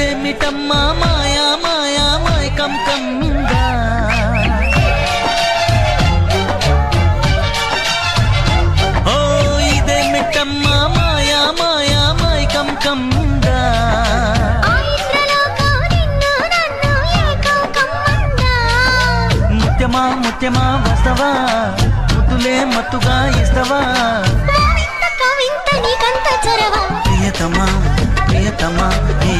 ఇదేమిటమ్మా మాయా మాయా మైకం కమ్మిందా ఓ ఇదేమిటమ్మా మాయా మాయా మైకం కమ్మిందా ముత్యమా ముత్యమా వస్తవా ముద్దులే మత్తుగా ఇస్తవా ప్రియతమా ప్రియతమా ఈ